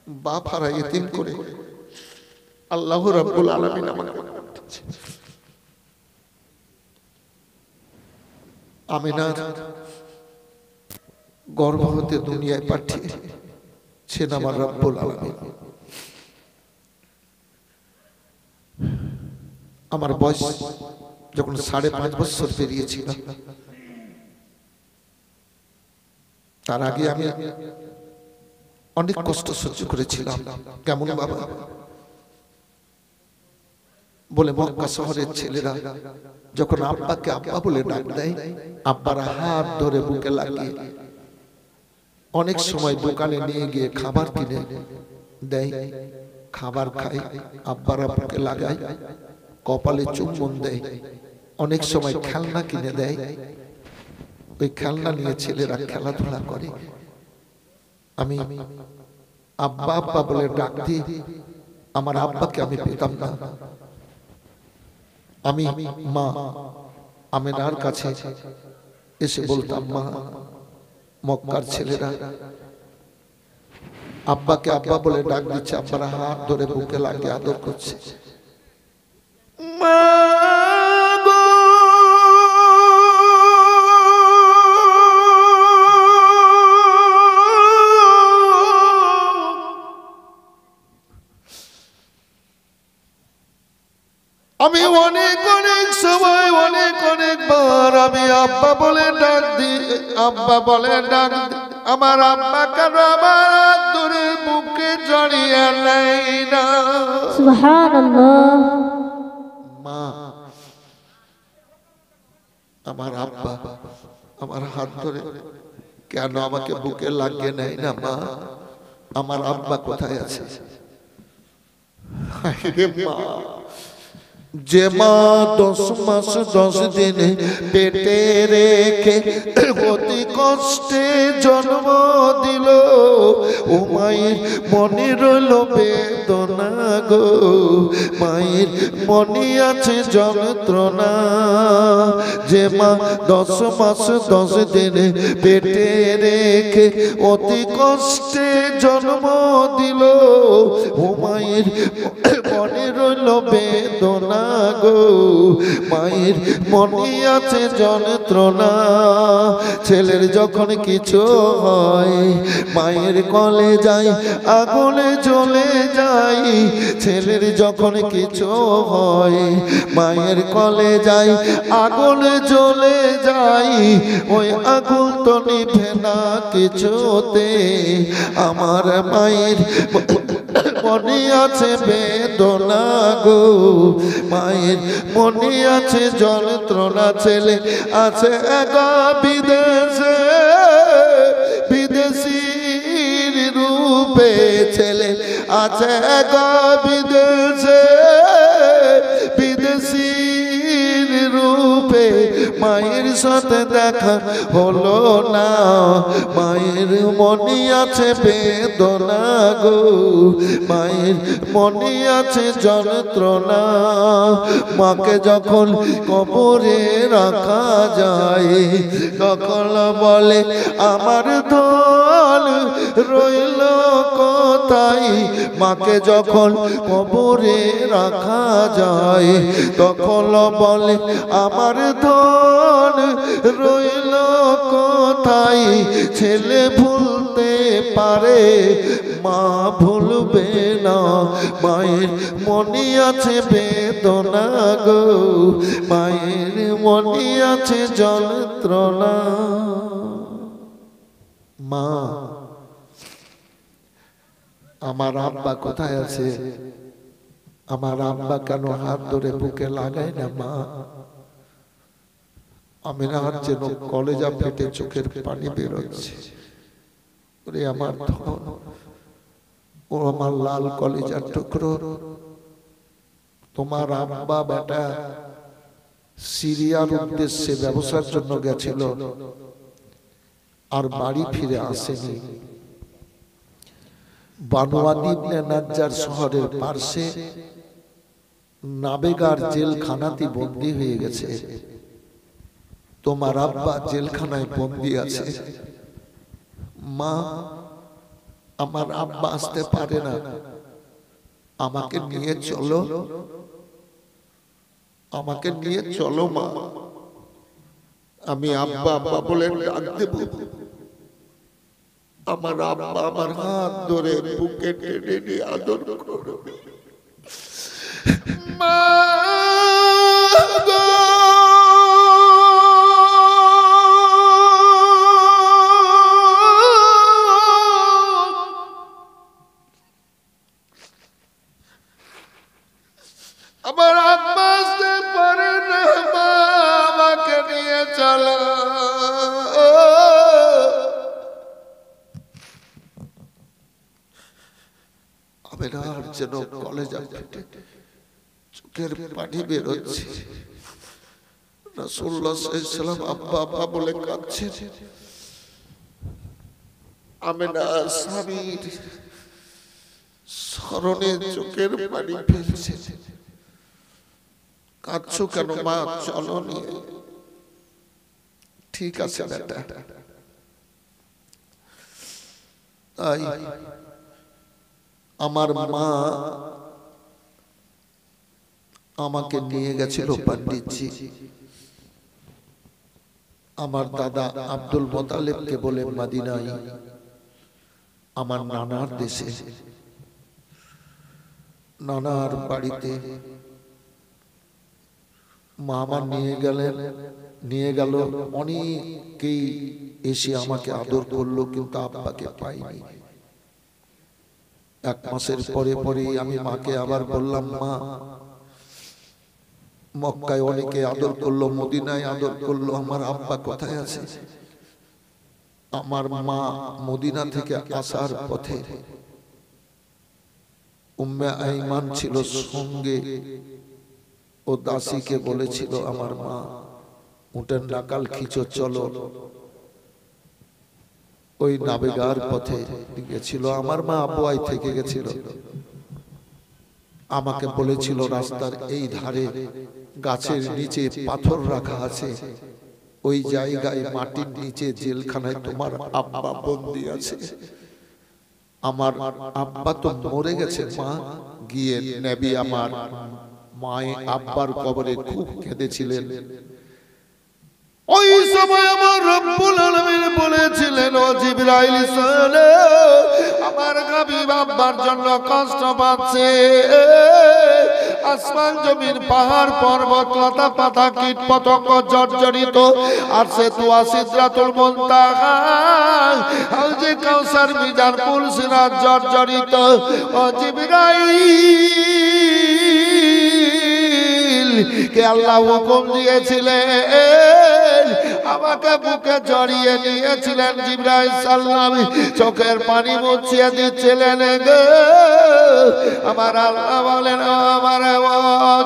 বাপ হারা এতিম করে আল্লাহ রাব্বুল আলামিন আমাকে পাঠিয়েছে। আমিনার গর্ভ হতে দুনিয়ায় পাঠিয়েছেন আমার রাব্বুল আলামিন। আমার বয়স যখন 5.5 বছর পেরিয়েছিল, তার আগে আমি অনেক কষ্ট সহ্য করেছিলাম। কেমন বাবা বলে, মক্কা শহরের ছেলেরা যখন আব্বাকে আব্বা বলে ডাক দেয়, আব্বার হাত ধরে বুকে লাগিয়ে অনেক সময় দোকানে নিয়ে গিয়ে খাবার কিনে দেয়, খাবার খাই, আব্বার বুকে লাগায়, কপালে চুম্বন দেয়, অনেক সময় খেলনা কিনে দেয়, ওই খেলনা নিয়ে ছেলেরা খেলাধুলা করে। আমি আব্বা আব্বা বলে ডাক দিই, আমার আব্বাকে আমি পেতাম না। আমি মা আমিনার কাছে এসে বলতাম, মা, মক্কার ছেলেরা আব্বাকে আব্বা বলে ডাক দিচ্ছে, আব্বার হাত ধরে বুকে লাগিয়ে আদর করছে। মা গো, আমি অনেক অনেক সময় অনেকবার আমি আব্বা বলে ডাক দিই, আব্বা বলে ডাক দিই, আমার আব্বা কেন আমার হাত ধরে বুকে জড়িয়ে নেয় না? সুবহানাল্লাহ। মা, আমার আব্বা আমার হাত ধরে কেন আমাকে বুকে লাগিয়ে নেয় না? মা, আমার আব্বা কোথায় আছে? মা, যে মা 10 মাস 10 দিন পেটে রেখে অতি কষ্টে জন্ম দিল, ও মায়ের মনে রইল বেদনা গো, মায়ের মনে আছে যন্ত্রণা। যে মা 10 মাস 10 দিন পেটে রেখে অতি কষ্টে জন্ম দিল, ও মায়ের মনে রইল বেদনা গো, মায়ের মনে আছে যন্ত্রণা। ছেলের যখন কিছু হয় মায়ের কোলে যাই আগুনে জ্বলে যাই, ছেলের যখন কিছু হয় মায়ের কোলে যাই আগুনে জ্বলে যাই, ওই আগুন তো নিভে না কিছুতে। আমার মায়ের মনে আছে বেদনা গো, মায়ের মনে আছে যন্ত্রণা। ছেলে আছে একা বিদেশে, বিদেশির রূপে ছেলে আছে একা বিদেশে, বিদেশির রূপে মায়ের সাথে দেখা হলো না, মায়ের মনে আছে বেদনা গো, মায়ের মনে আছে যন্ত্রণা। মাকে যখন কবরে রাখা যায় তখন বলে, আমার ধন রইল কোথায়? মাকে যখন কবরে রাখা যায় তখন বলে, আমার ধন রইল কোথায়? ছেলে ভুলতে পারে মা ভুলবে না, মায়ের মনে আছে বেদনা গো, মায়ের মনে আছে যন্ত্রণা। মা, আমার আব্বা কোথায় আছে? আমার আব্বা কেন হাত ধরে বুকে লাগায় না? মা, আমিনার যেন কলেজা ফেটে চোখের পানি বেরোচ্ছে। ওরে আমার ধন, ও আমার লাল কলেজার টুকরো, তোমার আব্বা বেটা সিরিয়ার উদ্দেশ্যে ব্যবসার জন্য গেছিল, আর বাড়ি ফিরে আসেনি। বানোয়াদি ইবনে নাজ্জার শহরের পার্শ্বে নাবেগার জেলখানাতে বন্দী হয়ে গেছে। তোমার আব্বা জেলখানায় বন্দী আছে। মা, আমার আব্বা আসতে পারে না, আমাকে নিয়ে চলো, আমাকে নিয়ে চলো মা, আমি আব্বা আব্বা বলে ডাক দেব। আমার আব্বা আমার হাত ধরে বুকে টেনে নিয়ে আদর করবে। মা গো, আমার আব্বা আসতে পারে না, মা আমাকে নিয়ে চলো। আমেনার যেন কলেজা ফেটে চোখের পানি বেরোচ্ছে। রাসূলুল্লাহ সাল্লাল্লাহু আলাইহি ওয়াসাল্লাম আব্বা আব্বা বলে কাঁদছে। আমেনা স্বামীর স্মরণে চোখের পানি ফেলছে। কাঁদছো কেন মা? চলো নিয়ে। ঠিক আছে বেটা। তাই আমার মা আমাকে নিয়ে গেছিল পণ্ডিতজি, আমার দাদা আব্দুল মোতালেবকে বলে মদিনায়, আমার নানার দেশে, নানার বাড়িতে মা আমার নিয়ে গেল। অনেকেই এসে আমাকে আদর করলো, কিন্তু আব্বাকে পাইনি। 1 মাসের পরে পরে আমি মাকে আবার বললাম, মা মক্কায় অনেকে আদর করলো, মদিনায় আদর করলো, আমার আব্বা কোথায় আছে? আমার মা মদিনা থেকে আসার পথে উম্মে আইমান ছিল সঙ্গে, ও দাসীকে বলেছিল, আমার মা উটের নাকাল খিচো চলো। ওই নাবিগার পথে গেছিল। আমার মা আবুয়াই থেকে গেছিল। আমাকে বলেছিল, রাস্তার এই ধারে গাছের নিচে পাথর রাখা আছে, ওই জায়গায় মাটির নিচে জেলখানায় তোমার আব্বা বন্দী আছে। আমার আব্বা তো মরে গেছে মা। গিয়ে নবী আমার মায়ে আব্বার কবরে খুব কেঁদেছিলেন। ওই সময় আমার রব্বুল আলামিন বলেছিলেন, ও জিবরাইল চলো, আমার হাবিব আব্বার জন্য কষ্ট পাচ্ছে। আসমান জমিন পাহাড় পর্বত লতা পাতা কীট পতঙ্গ জর্জরিত, আর সে তুয়া সিদরাতুল মুনতাহা হাউজে কাউসার মিজান পুল সিরাত জর্জরিত। ও জিবরাইল কে আল্লাহ হুকুম দিয়েছিলেন, আমাকে বুকে জড়িয়ে নিয়েছিলেন। জিবরাইল সাল্লাম চোখের পানি মুছিয়ে দিচ্ছিলেন। আমার আল্লাহ বলেন, আমার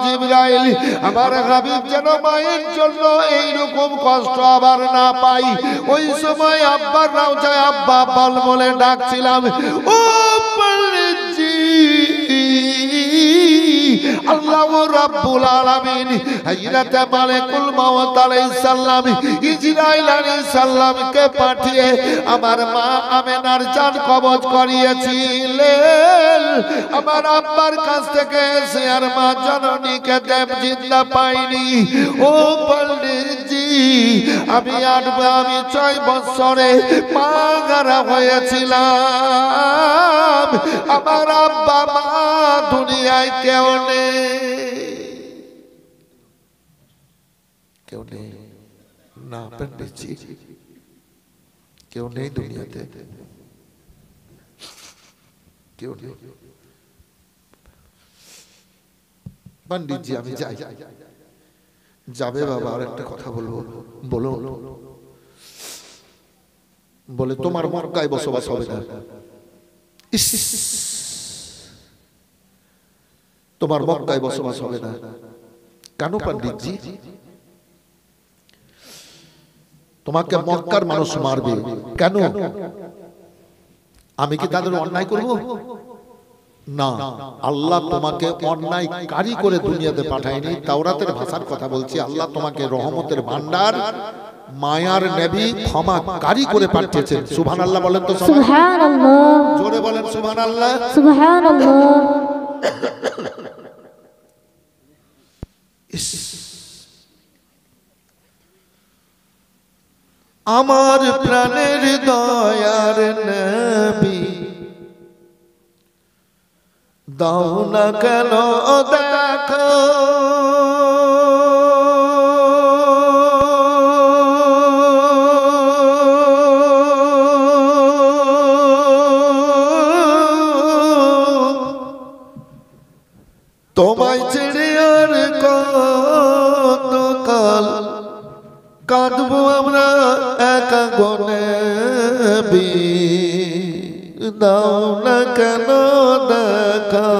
জিবরাইল, আমার হাবিব যেন মায়ের জন্য এইরকম কষ্ট আবার না পাই। ওই সময় আব্বার রাউজায় আব্বা বল বলে ডাকছিলাম। ও পণ্ডিতজি, আল্লাহ রাব্বুল আলামিন হযরত মালিকুল মাউত আলাইহিস সালাম ইসরাইল আলাইহিস সালামকে পাঠিয়ে আমার মা আমেনার জান কবজ করিয়েছিলেন। আমার আব্বার কাছ থেকে এসে আর মা জননীকে দেব জিন্দা পাইনি। ও পণ্ডিতজি, আমি 6 বছরে মাগারা হয়েছিলাম। আমার আব্বা মা দুনিয়ায় কেউ নেই, কেউ নেই না পণ্ডিতজি, কেউ নেই দুনিয়াতে, কেউ নেই। পণ্ডিতজি আমি যাই। যাবে বাবা, আর একটা কথা বলবো। বলো। বলে, তোমার মক্কায় বসবাস হবে না। তোমার মক্কায় বসবাস হবে না। কেন পণ্ডিতজি? তোমাকে মক্কার মানুষ মারবে কেন? আমি কি তাদের অন্যায় করব? না, আল্লাহ তোমাকে অন্যায়কারী করে দুনিয়াতে পাঠায়নি। তাওরাতের ভাষার কথা বলছি। আল্লাহ তোমাকে রহমতের ভান্ডার মায়ার নবী ক্ষমাকারী করে পাঠিয়েছেন। সুবহানাল্লাহ বলেন তো সবাই, সুবহানাল্লাহ, জোরে বলেন সুবহানাল্লাহ। সুবহানাল্লাহ। আমার প্রাণের দয়ার নবী, দাও না কেন দেখো তোমায় ছেড়ে আর কতকাল কাঁদবো আমরা একা গনে, দাও না কেন দেখা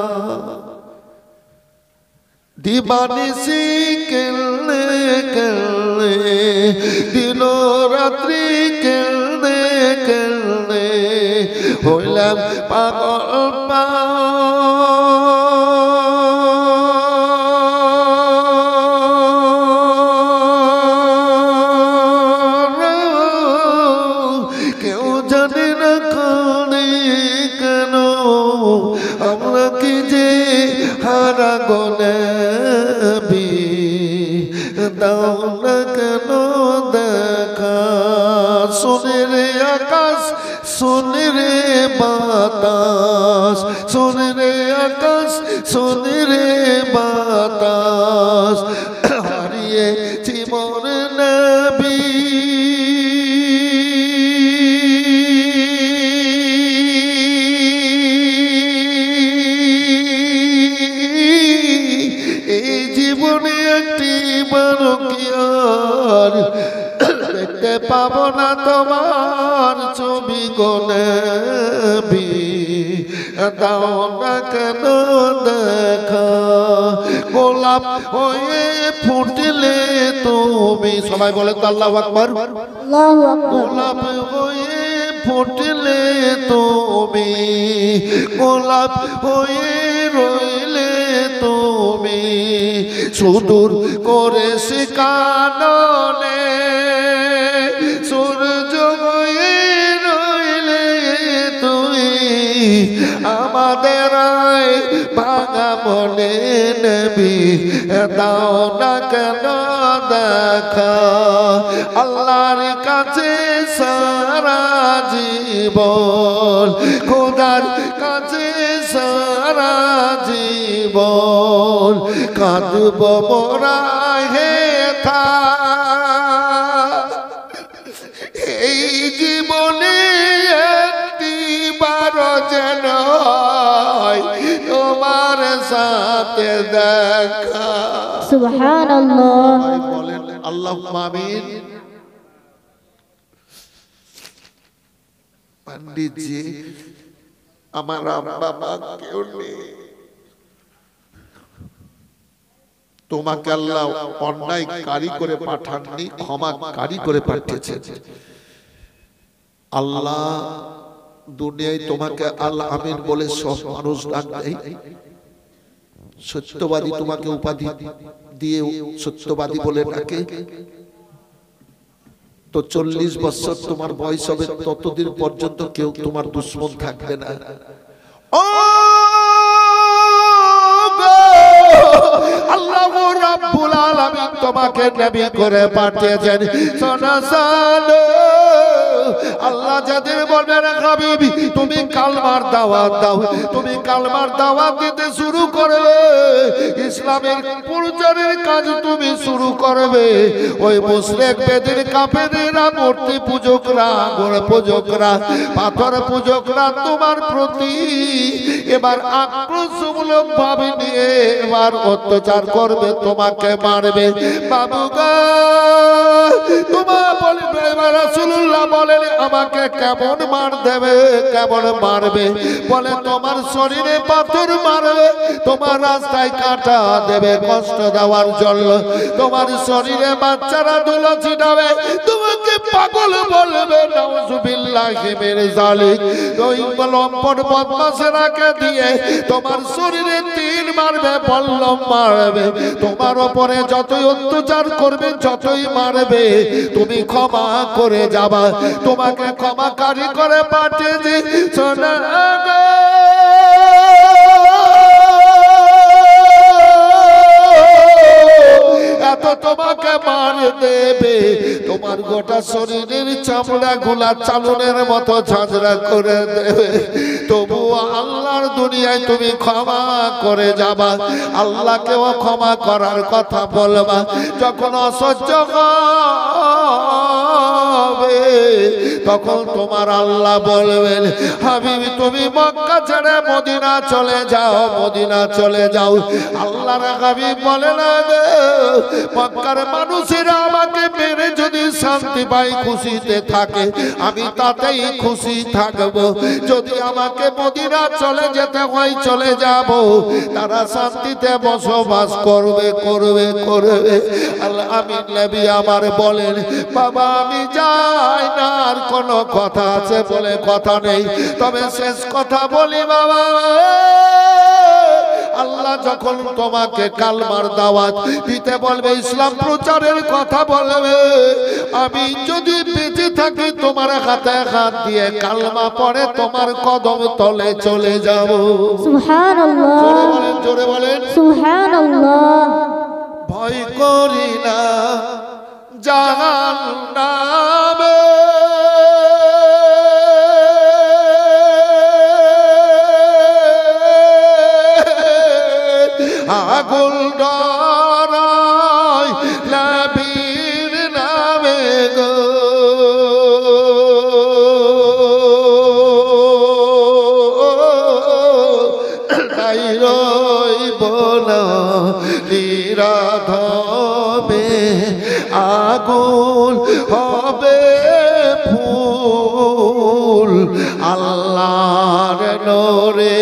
দিবানিসি কেলনে কেলনে দিন রাত্রি কেলনে কেলনে হইলাম পাগল পা দাও না কেন দেখা, শোনে রে আকাশ শোনে রে বাতাস, শোনে রে আকাশ শোনে রে বাতাস, হারিয়ে জীবন নবী এই জীবনে একটি বারকিয়ার দেখতে পাবো না তোমার ছবি গো নবী, দাও না কেন দেখা, গোলাপ হয়ে ফুটলে তুমি, সবাই বলে তো আল্লাহু আকবার, আল্লাহু আকবার। গোলাপ হয়ে ফুটলে তুমি, গোলাপ হয়ে রইলে তুমি, সুদূর করে শিকাননে সূর্য হয়ে রইলে তুমি, আমাদের ভাঙা মনে নবী, দাও না কেন দেখা, আল্লাহর কাছে সারা জীবন, খোদার কাছে সারা জীবন কাঁদব মোরা হে থা, এই জীবনে একটি বার যেন তোমার সাথে দেখা। সুবহানাল্লাহ, বলেন আল্লাহুম্মা আমিন। পণ্ডিতজি, আমার আব্বা মা কেউ নেই, তোমাকে আল্লাহ অন্যায় কারি করে পাঠাননি, ক্ষমাকারী করে পাঠিয়েছেন। আল্লাহ দুনিয়ায় তোমাকে আল আমিন বলে সব মানুষ ডাক দেয়, সত্যবাদী তোমাকে উপাধি দিয়ে সত্যবাদী বলে ডাকে। তো 40 বছর তোমার বয়স হবে, ততদিন পর্যন্ত কেউ তোমার দুশ্মন থাকবে না। ও আল্লাহ রাব্বুল আলামিন তোমাকে নবী করে পাঠিয়েছেন। সোনা সালো আল্লাহ যাদের বলবেন হাবিবি তুমি কালমার দাওয়াত দাও, তুমি কালমার দাওয়াত দিতে শুরু করবে, ইসলামের প্রচারের কাজ তুমি শুরু করবে, ওই মুশরিক বেদিন কাফেররা মূর্তি পূজকরা গোড় পূজকরা পাথর পূজকরা তোমার প্রতি এবার আক্রোশমূলক ভাবে নিয়ে এবার অত্যাচার করবে, তোমাকে মারবে। বাবু গো তোমার বলবে রাসূলুল্লাহ বলেন আমাকে কেমন মার দেবে, কেমন মারবে? বলে তোমার শরীরে পাথর মারবে, তোমার রাস্তায় কাঁটা দেবে কষ্ট দেওয়ার জন্য, তোমার শরীরে বাচ্চারা ধুলো ছিটাবে, তোমাকে পাগল বলবে, নাউজুবিল্লাহ বিল্লাহি মিন যালিক ওই লম্পট বদমাশেরাকে দিয়ে তোমার শরীরে তীর মারবে বল্লম মারবে তোমার উপরে যতই অত্যাচার করবে যতই মারবে তুমি ক্ষমা করে যাবা তোমাকে ক্ষমাকারী করে পাঠিয়ে দি সোনা গো এত তোমাকে মার দেবে তোমার গোটা শরীরের চামড়া গুলা চালনের মতো ঝাঁঝরা করে দেবে তবু আল্লাহর দুনিয়ায় তুমি ক্ষমা করে যাবা আল্লাহকেও ক্ষমা করার কথা বলবা যখন অসহ্য হবে তখন তোমার আল্লাহ বলবেন হাবিবি তুমি মক্কা ছেড়ে মদিনা চলে যাও মদিনা চলে যাও আল্লাহর হাবিব বলে না গো মক্কার মানুষেরা আমাকে মেরে যদি শান্তি পায় খুশিতে থাকে আমি তাতেই খুশি থাকব যদি আমাকে মদিনা চলে যেতে হয় চলে যাব তারা শান্তিতে বসবাস করবে করবে করবে আল্লাহ আমিন নবী আমার বলেন বাবা আমি যাই না আর কোনো কথা আছে বলে কথা নেই তবে শেষ কথা বলি বাবা আল্লাহ যখন তোমাকে কালমার দাওয়াত দিতে বলবে ইসলাম প্রচারের কথা বলবে আমি যদি বেঁচে থাকি তোমার হাতে হাত দিয়ে কালমা পড়ে তোমার কদম তলে চলে যাব সুবহানাল্লাহ জোরে বলেন জোরে বলেন সুবহানাল্লাহ ভয় করি না জাহান্নামে আগুন ডরাই নবীর নামে গো তাই রইব না নিরাধমে আগুন হবে ফুল আল্লাহর নূরে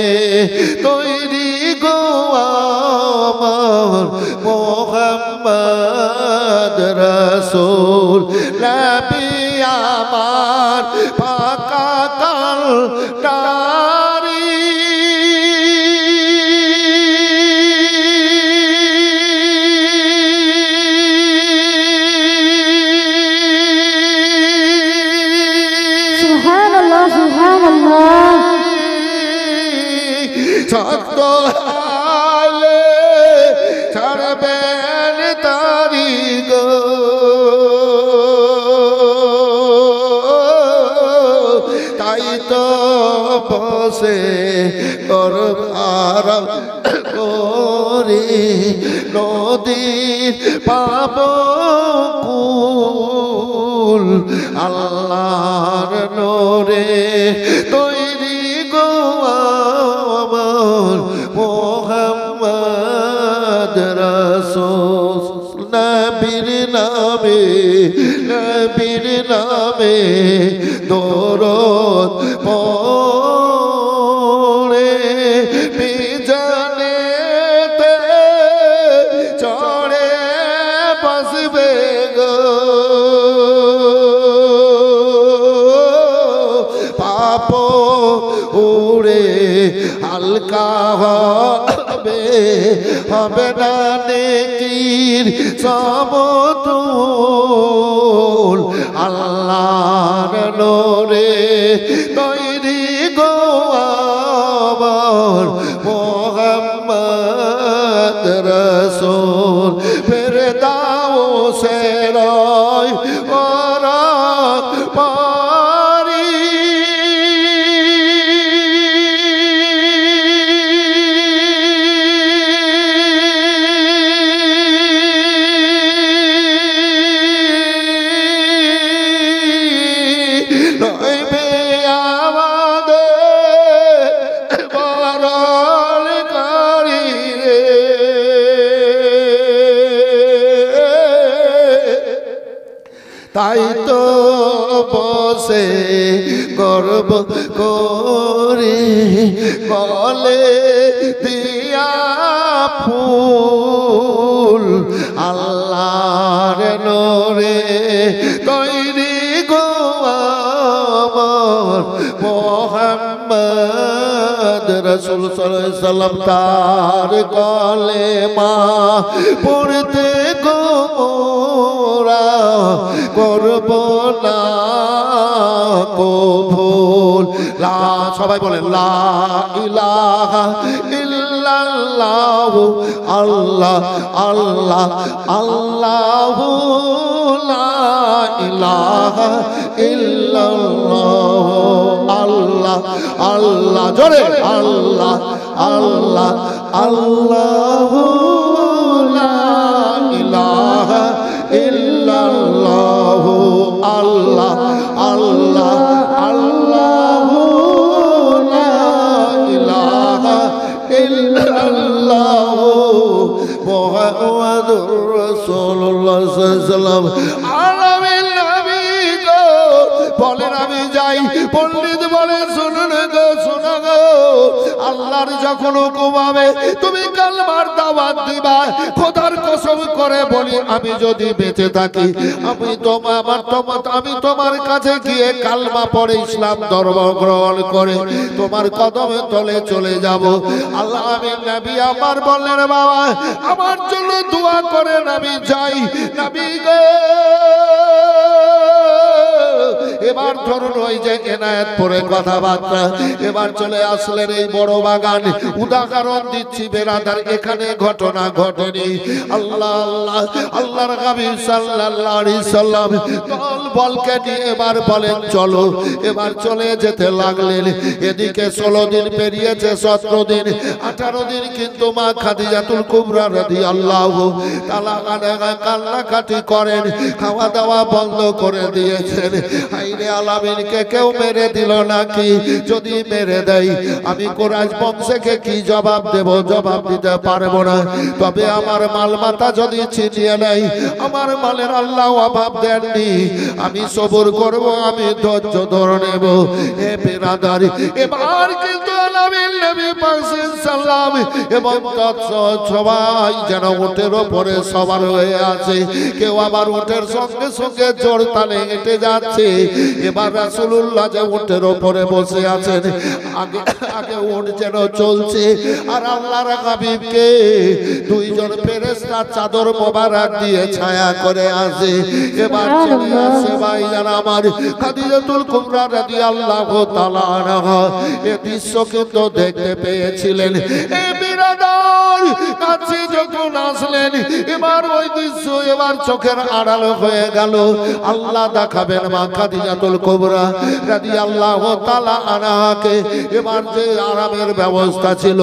তৈরি গো আমার মুহাম্মদ রাসূল নবী আমার পাকা কালদারি সুবহানাল্লাহ সুবহানাল্লাহ শক্ত হালে ছাড়বেন তারি গো তাই তো বসে করবার করে নদীর পাব কুল আল্লাহর নূরে তৈরি গো আমার মুহাম্মদ রাসূল নবীর নামে দরুদ পড়ে বিজনেতে চড়ে বসবে গো পাপ উড়ে হালকা হবে হবে না নেকির সমতুল আল্লাহর নূরে তৈরি গো আমার মুহাম্মদ রাসূল ফেরে দাও সে রয় ওরা পারি নইবে আমাদের বরণ করি রে তাই তো বসে গর্ব করে বলে দিয়া ফুল আল্লাহর নূরে তৈরি গো আমার রাসূল সাল্লাল্লাহু আলাইহি সাল্লাম তার কলেমা পড়তে গো মোরা করব না কবুল। লা সবাই বলেন লা ইলাহা ইল্লাল্লাহু আল্লাহ আল্লাহ আল্লাহু লা ইলাহা ইল্লাল্লাহ আল্লাহ আল্লাহ জোরে আল্লাহ আল্লাহ আল্লাহু লা ইলাহা ইল্লাল্লাহু আল্লাহ আল্লাহ আল্লাহু লা ইলাহা ইল্লাল্লাহু মুহাম্মাদুর রাসূলুল্লাহ সাল্লাল্লাহু আলাইহি ওয়াসাল্লাম বলেন আমি যাই। পণ্ডিত বলে শুনুন গো শোনো গো, আল্লাহর যখন হুকুম হবে তুমি কালমার দাওয়াত দিবা। খোদার কসম করে বলি আমি যদি বেঁচে থাকি আমি তোমার কাছে গিয়ে কালমা পড়ে ইসলাম ধর্ম গ্রহণ করে তোমার কদমে তলে চলে যাব। আল্লাহ আমি নবী আমার বললেন বাবা আমার জন্য দোয়া করেন আমি যাই। নবী গো এবার ধরুন ওই যে এনায়েত পরে কথাবার্তা এবার চলে আসলেন এই বড় বাগান। উদাহরণ দিচ্ছি বেরাদার, এখানে ঘটনা ঘটেনি। আল্লাহ আল্লাহ আল্লাহর হাবিব সাল্লাল্লাহু আলাইহি সাল্লাম দল বলকে নিয়ে এবার বলেন চলো। এবার চলে যেতে লাগলেন। এদিকে 16 দিন পেরিয়েছে, 17 দিন 18 দিন কিন্তু মা খাদিজাতুল কুবরা রাদিয়াল্লাহু তাআলা আনহা কান্নাকাটি করেন, খাওয়া দাওয়া বন্ধ করে দিয়েছেন। আইনে আলামিনকে কেউ মেরে দিল নাকি? যদি মেরে দেয় আমি কুরাইশ বংশকে কি জবাব দেব? জবাব দিতে পারবো না। তবে আমার মাল মাতা যদি ছিনিয়ে নেয়, আমার মালের আল্লাহ অভাব দেননি, আমি সবর করব, আমি ধৈর্য ধরে নেব। এ বিরাদার এবার কিন্তু আলামিন নবী পাক সাল্লাম এবং সবাই যেন উটের উপরে সবার হয়ে আছে। কেউ আবার উটের সঙ্গে সঙ্গে জোর তালে হেঁটে যাচ্ছে। এবার রাসূলুল্লাহ যে উটের উপরে বসে আছেন, আগে আগে উট যেন চলছে আর আল্লাহর হাবিবকে দুইজন ফেরেশতা চাদর মোবারক দিয়ে ছায়া করে আছে। এবার চলে আসে ভাইজান আমার খাদিজাতুল কুবরা রাদিয়াল্লাহু তাআলা আনহা। এই দৃশ্য কিন্তু দেখতে পেয়েছিলেন। এ বিরাদার কাছে যখন আসলেন এবার ওই দৃশ্য এবার চোখের আড়াল হয়ে গেল। আল্লাহ দেখাবেন মা খাদিজাতুল কুবরা রাদিয়াল্লাহু তাআলা আনহাকে। এবার যে আরামের ব্যবস্থা ছিল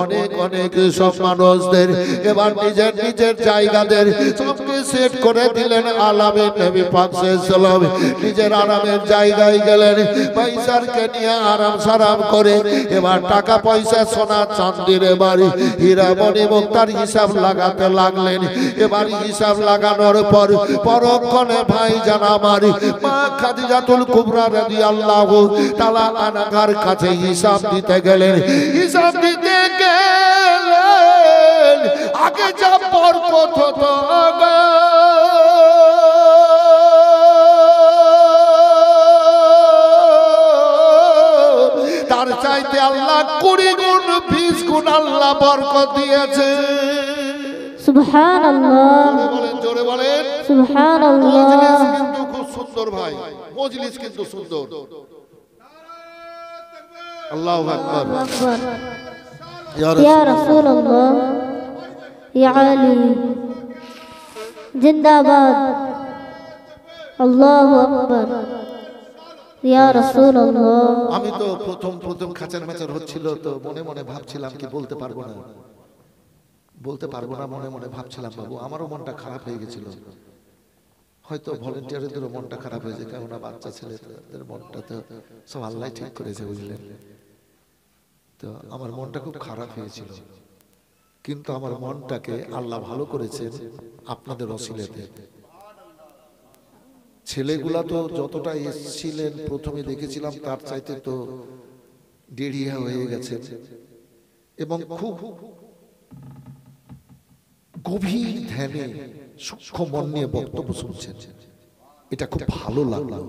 অনেক অনেক সব মানুষদের এবার নিজের নিজের জায়গাদের সবকে সেট করে দিলেন। আলামিন নবী পাক সাল্লাল্লাহু আলাইহি ওয়াসাল্লাম নিজের আরামের জায়গায় গেলেন। পয়সারকে নিয়ে আরাম সারাম করে এবার টাকা পয়সা সোনা চাঁদির বাড়ি হীরা মণি মুক্তার হিসাব লাগাতে লাগলেন। এবার হিসাব লাগানোর পর পরক্ষণে ভাইজান আমার মা খাদিজাতুল কুবরা রাদিয়াল্লাহু তাআলা আনহার কাছে হিসাব দিতে গেলেন। হিসাব দিতে গেলেন আগে যা বরকত হতো আগে তার চাইতে আল্লাহ 20 গুণ 20 গুণ আল্লাহ বরকত দিয়েছে। সুবহানাল্লাহ, জোরে বলেন সুবহানাল্লাহ। মজলিস কিন্তু খুব সুন্দর ভাই, মজলিস কিন্তু সুন্দর। আল্লাহু আকবার। ইয়া রাসূলুল্লাহ, ইয়া আলী জিন্দাবাদ। আল্লাহু আকবার। ইয়া রাসূলুল্লাহ। আমি তো প্রথম খাঁচার মাচার হচ্ছিল তো মনে মনে ভাবছিলাম কি বলতে পারবো না মনে মনে ভাবছিলাম বাবু, আমারও মনটা খারাপ হয়ে গেছিল। হয়তো ভলেন্টিয়ারদেরও মনটা খারাপ হয়েছে, কেননা বাচ্চা ছেলেদের মনটা তো সব আল্লাহ ঠিক করেছে বুঝলেন। তো আমার মনটা খুব খারাপ হয়েছিল, কিন্তু আমার মনটাকে আল্লাহ ভালো করেছেন আপনাদের ওসিলাতে। ছেলেগুলা তো যতটা এসেছিলেন প্রথমে দেখেছিলাম তার চাইতে তো দেরিয়া হয়ে গেছে এবং খুব গভীর ধ্যানে সূক্ষ্ম মন নিয়ে বক্তব্য শুনছেন। এটা খুব ভালো লাগলো।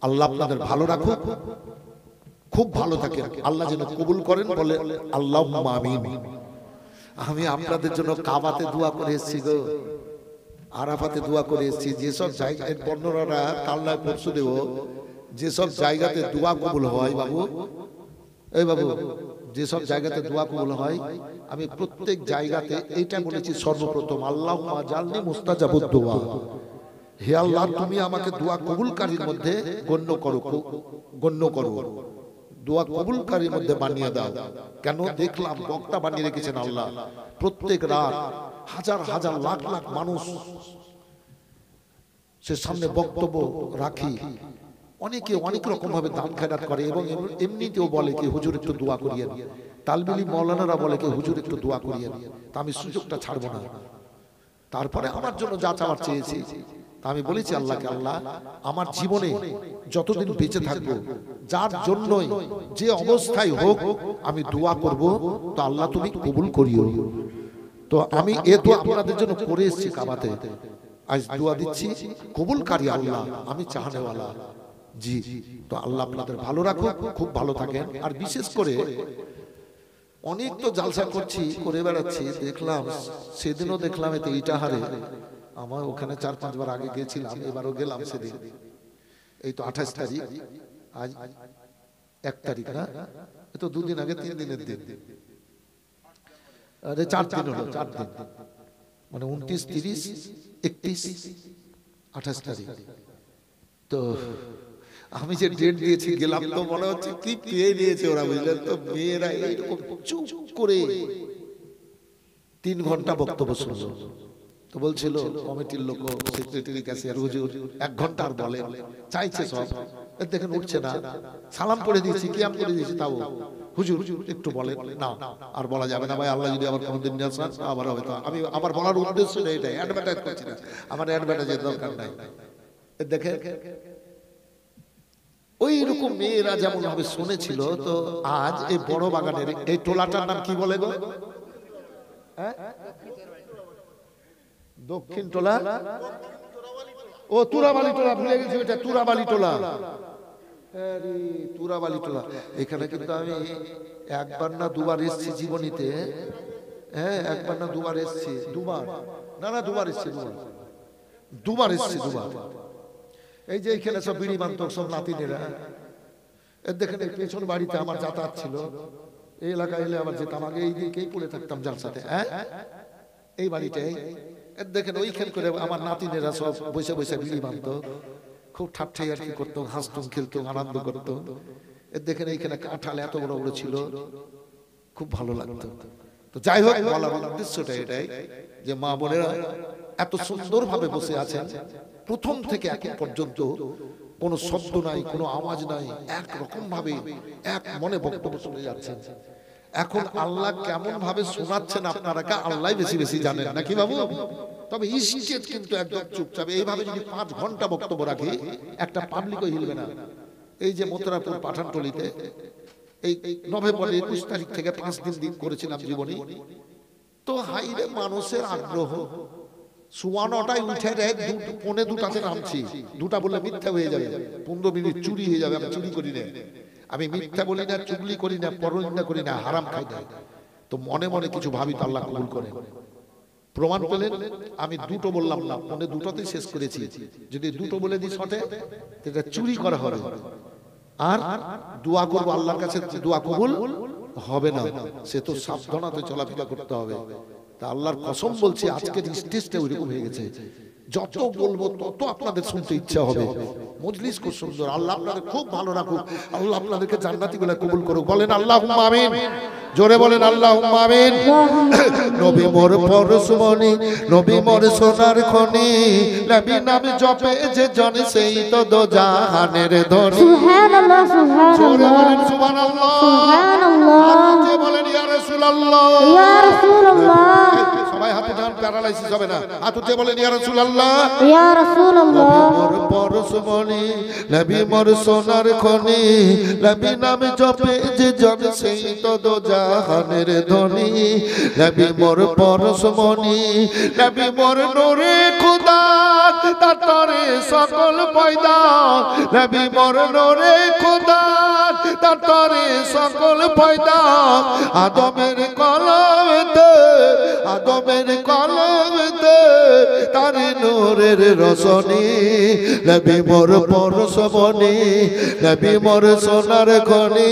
আল্লাহ আপনাদের ভালো রাখুক। খুব ভালো থাকেন, আল্লাহ যেন কবুল করেন, বলে আল্লাহুম্মা আমিন। আমি আপনাদের জন্য কাবাতে দোয়া করে এসেছি গো, আরাফাতে দোয়া করে এসেছি। যেসব জায়গায় বর্ণনারা কাল্লায় পরশু দেব, যেসব জায়গাতে দোয়া কবুল হয় বাবু, এই বাবু, যেসব জায়গাতে দোয়া কবুল হয়, আমি প্রত্যেক জায়গাতে এইটা বলেছি সর্বপ্রথম, আল্লাহুম্মা জালনি মুস্তাজাবুদ দোয়া। হে আল্লাহ, তুমি আমাকে দোয়া কবুলকারীর মধ্যে গণ্য করো, দোয়া কবুলকারীর মধ্যে বানিয়ে দাও। কেন? দেখলাম বক্তা বানিয়ে রেখেছেন আল্লাহ, প্রত্যেক রাত হাজার হাজার লাখ লাখ মানুষ সে সামনে বক্তব্য রাখি, অনেকে অনেক রকম ভাবে দান খেরাত করে, এবং এমনিতেও বলে কি হুজুর একটু দোয়া করিয়েন, তালবিলি মৌলানারা বলে কি হুজুর একটু দোয়া করিয়েন। তা আমি সুযোগটা ছাড়বো না। তারপরে আমার জন্য যা চাওয়ার চেয়েছি, আমি বলেছি আল্লাহকে, আল্লাহ আমার জীবনে যতদিন বেঁচে থাকবো, যার জন্যই যে অবস্থায় হোক আমি দোয়া করব, তো আল্লাহ তুমি কবুল করিও। তো আমি এ দোয়া আপনাদের জন্য করে এসেছি কাবাতে, আজ দোয়া দিচ্ছি কবুলকারী আল্লাহ, আমি চাহনেওয়ালা। জি, তো আল্লাহ আপনাদের ভালো রাখুক, খুব ভালো থাকেন। আর বিশেষ করে অনেক তো জালসা করছি, করে বেড়াচ্ছি, দেখলাম সেদিনও দেখলাম এতে ইটাহারে, আমার ওখানে 4-5 বার আগে গিয়েছিলাম, এবারও গেলাম সেদিন। এই তো 28 তারিখ, আজ 1 তারিখ না, এই তো 2 দিন আগে, 3 দিনের দিন, আরে 4 দিন হলো, 4 দিন মানে 29, 30, 31, 28 তারিখ। তো আমি যে ডেট দিয়েছি গেলাম, তো মনে হচ্ছে কি পেয়ে নিয়েছে ওরা, বুঝলেন তো। মেয়েরা এইরকম চুপ করে 3 ঘন্টা বক্তব্য শুনলো। তো বলছিল কমিটির লোক, সেক্রেটারি, ক্যাশিয়ার, হুজুর 1 ঘন্টা আর বলে চাইছে সব, দেখেন উঠছে না। সালাম করে দিয়েছি, কিয়াম করে দিয়েছি, তাও হুজুর একটু বলেন না, আর বলা যাবে না ভাই, আল্লাহ যদি আবার কোনদিন নিয়ে আসেন আবার হয়তো। আমি আমার বলার উদ্দেশ্য নেই এটাই, অ্যাডভার্টাইজ করছি না, আমার অ্যাডভার্টাইজের দরকার নাই। দেখেন ওই রকম মেয়েরা যেমন ভাবে শুনেছিল। তো আজ এই বড় বাগানের এই টোলাটার নাম কি বলে গো? দক্ষিণ টোলা, ও তুরাবালি টোলা, ভুলে গেছি এটা, তুরাবালি টোলা। আরে তুরাবালি টোলা, এখানে কিন্তু আমি 1 বার না 2 বার এসেছি জীবনীতে। হ্যাঁ, 1 বার না 2 বার এসেছি, 2 বার না, 2 বার এসেছি, 2 বার এসেছি, 2 বার। এই যে এখানে সব বিড়ি বান্ত সব নাতিনেরা, দেখেন এই পেছন বাড়িতে আমার যাতায়াত ছিল, এই এলাকায় এলে আবার যেতাম, আগে এই দিকেই পড়ে থাকতাম যার সাথে, হ্যাঁ এই বাড়িটাই। দেখেন ওইখান করে আমার নাতিনেরা সব বসে বসে বিড়ি বানত, খুব ঠাট্টাই আর কি করতো, হাসতো, খেলতো, আনন্দ করতো। দেখেন এইখানে কাঁঠাল এত বড় বড় ছিল, খুব ভালো লাগতো। তো যাই হোক, বলার উদ্দেশ্যটা এটাই যে মা বোনেরা এত সুন্দর ভাবে বসে আছেন, প্রথম থেকে এখন পর্যন্ত কোনো শব্দ নাই, কোনো আওয়াজ নাই, এক রকম ভাবে এক মনে বক্তব্য শুনে যাচ্ছেন। এখন আল্লাহ কেমন ভাবে শোনাচ্ছেন আপনারা আল্লাহ বেশি বেশি জানেন, নাকি বাবু? তবে স্টেজ কিন্তু একদম চুপচাপ। এইভাবে যদি 5 ঘন্টা বক্তব্য রাখি, একটা পাবলিকও হিলবে না। এই যে মথুরাপুর পাঠানটলিতে এই নভেম্বরের 21 তারিখ থেকে 5 দিন করেছিলাম জীবনী। তো হাইরে মানুষের আগ্রহ, 9:15টায় উঠে রে 1:45টাতে নামছি। 2টা বললে মিথ্যা হয়ে যাবে, 15 মিনিট চুরি হয়ে যাবে। আমি চুরি করি না, আমি মিথ্যা বলি না, চুগলি করি না, পরনিন্দা করি না, হারাম খাই না। তো মনে মনে কিছু ভাবি তো আল্লাহ কবুল করেন। প্রমাণ পেলেন, আমি 2টো বললাম না, 2:15তেই শেষ করেছি। যদি 2টো বলে দিই শটে, এটা চুরি করা হবে। আর দোয়া করবো আল্লাহর কাছে, দোয়া কবুল হবে না, সে তো সাবধানতা চলাফেরা করতে হবে। তা আল্লাহর কসম বলছি, আজকের স্টেজটা ওইরকম হয়ে গেছে, যত বলবো তত আপনাদের শুনতে ইচ্ছা হবে। মজলিস খুব সুন্দর, আল্লাহ আপনাদের খুব ভালো রাখুক, আল্লাহ আপনাদেরকে জান্নাতি বলে কবুল করুক। বলেন আল্লাহুম্মা আমিন, জোরে বলেন আল্লাহুম্মা আমিন। নবী মোর পরশমণি, নবী মোর সোনার খনি, নবী নাম জপে যে জন সেই তো দো জাহানের ধনী। সুবহানাল্লাহ, জোরে বলেন সুবহানাল্লাহ, সুবহানাল্লাহ। সুবহানাল্লাহ, বলেন ইয়া রাসূলুল্লাহ, ইয়া রাসূলুল্লাহ। সবাই হাতে টান। প্যারালাইসিস হবে না। হাত উঠে বলেন ইয়া রাসূলুল্লাহ, ইয়া রাসূলুল্লাহ। মোর পরশমণি নবী মোর সোনার খনি, নবী নাম জপে যে জন সেই তো দো জাহানের ধনী। নবী মোর পরশমণি নবী মোর নূরে খুদা, তার তরে সকল পয়দা। নবী মোর নূরে খুদা, তার তরে সকল পয়দা। আদমের কলমেতে, আদমের কলমেতে তার নূরের রোশনী। নবী মোর পরশমণি নবী মোর সোনার খনি।